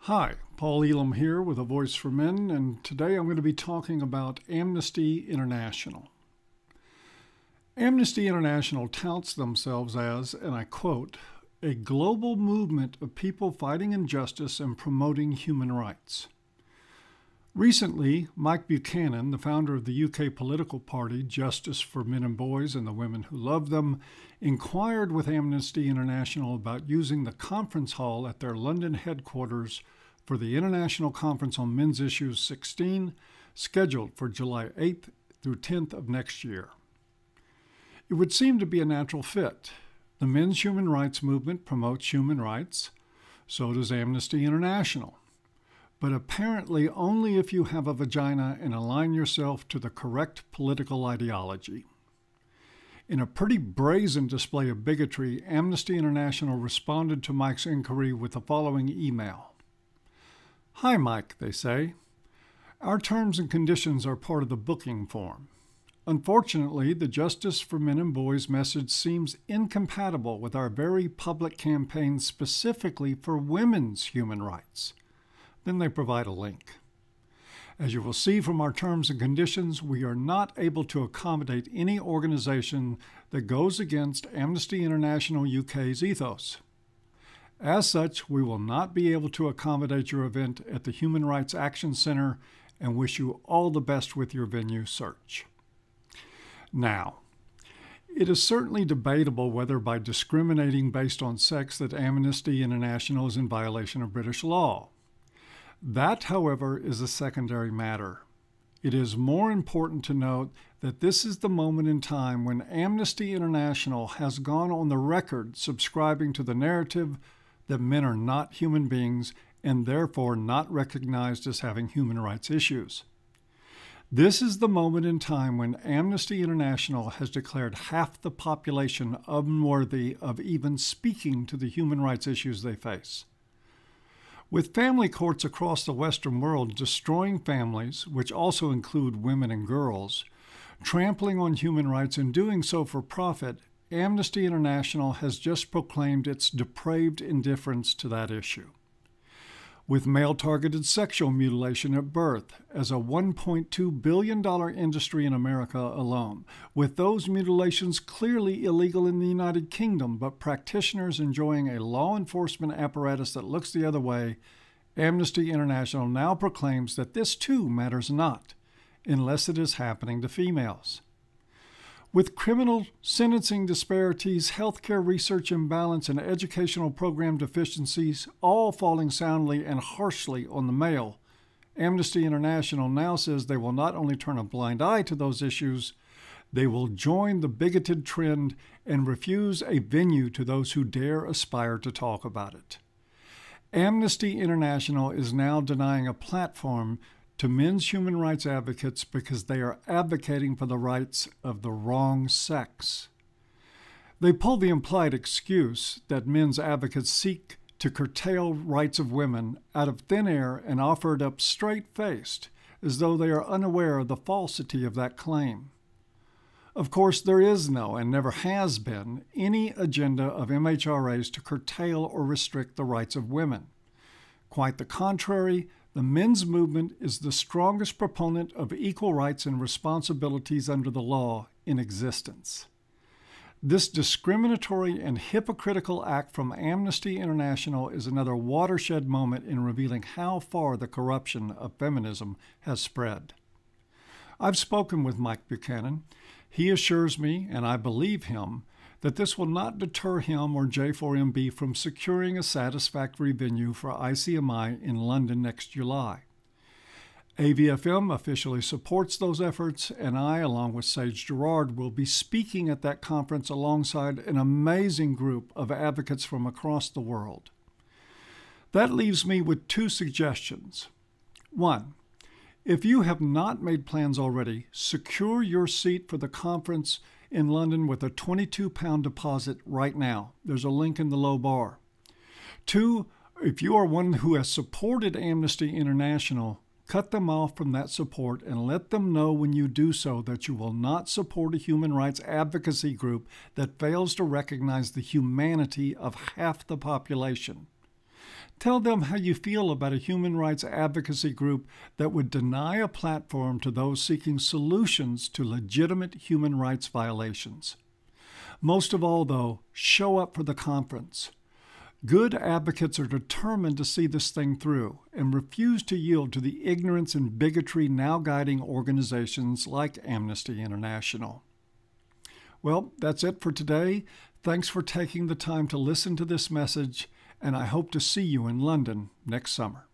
Hi, Paul Elam here with A Voice for Men, and today I'm going to be talking about Amnesty International. Amnesty International touts themselves as, and I quote, a global movement of people fighting injustice and promoting human rights. Recently, Mike Buchanan, the founder of the UK political party Justice for Men and Boys and the Women Who Love Them, inquired with Amnesty International about using the conference hall at their London headquarters for the International Conference on Men's Issues 16, scheduled for July 8th through 10th of next year. It would seem to be a natural fit. The men's human rights movement promotes human rights, so does Amnesty International. But apparently only if you have a vagina and align yourself to the correct political ideology. In a pretty brazen display of bigotry, Amnesty International responded to Mike's inquiry with the following email. Hi, Mike, they say. Our terms and conditions are part of the booking form. Unfortunately, the Justice for Men and Boys message seems incompatible with our very public campaign specifically for women's human rights. Then they provide a link. As you will see from our terms and conditions, we are not able to accommodate any organization that goes against Amnesty International UK's ethos. As such, we will not be able to accommodate your event at the Human Rights Action Center and wish you all the best with your venue search. Now, it is certainly debatable whether by discriminating based on sex that Amnesty International is in violation of British law. That, however, is a secondary matter. It is more important to note that this is the moment in time when Amnesty International has gone on the record subscribing to the narrative that men are not human beings and therefore not recognized as having human rights issues. This is the moment in time when Amnesty International has declared half the population unworthy of even speaking to the human rights issues they face. With family courts across the Western world destroying families, which also include women and girls, trampling on human rights and doing so for profit, Amnesty International has just proclaimed its depraved indifference to that issue. With male-targeted sexual mutilation at birth as a $1.2 billion industry in America alone, with those mutilations clearly illegal in the United Kingdom, but practitioners enjoying a law enforcement apparatus that looks the other way, Amnesty International now proclaims that this too matters not, unless it is happening to females. With criminal sentencing disparities, healthcare research imbalance, and educational program deficiencies all falling soundly and harshly on the male, Amnesty International now says they will not only turn a blind eye to those issues, they will join the bigoted trend and refuse a venue to those who dare aspire to talk about it. Amnesty International is now denying a platform to men's human rights advocates because they are advocating for the rights of the wrong sex. They pull the implied excuse that men's advocates seek to curtail rights of women out of thin air and offer it up straight-faced, as though they are unaware of the falsity of that claim. Of course, there is no, and never has been, any agenda of MHRAs to curtail or restrict the rights of women. Quite the contrary, the men's movement is the strongest proponent of equal rights and responsibilities under the law in existence. This discriminatory and hypocritical act from Amnesty International is another watershed moment in revealing how far the corruption of feminism has spread. I've spoken with Mike Buchanan. He assures me, and I believe him, that this will not deter him or J4MB from securing a satisfactory venue for ICMI in London next July. AVFM officially supports those efforts, and I, along with Sage Gerard, will be speaking at that conference alongside an amazing group of advocates from across the world. That leaves me with two suggestions. One, if you have not made plans already, secure your seat for the conference in London with a £22 deposit right now. There's a link in the low bar. Two, if you are one who has supported Amnesty International, cut them off from that support and let them know when you do so that you will not support a human rights advocacy group that fails to recognize the humanity of half the population. Tell them how you feel about a human rights advocacy group that would deny a platform to those seeking solutions to legitimate human rights violations. Most of all, though, show up for the conference. Good advocates are determined to see this thing through and refuse to yield to the ignorance and bigotry now guiding organizations like Amnesty International. Well, that's it for today. Thanks for taking the time to listen to this message, and I hope to see you in London next summer.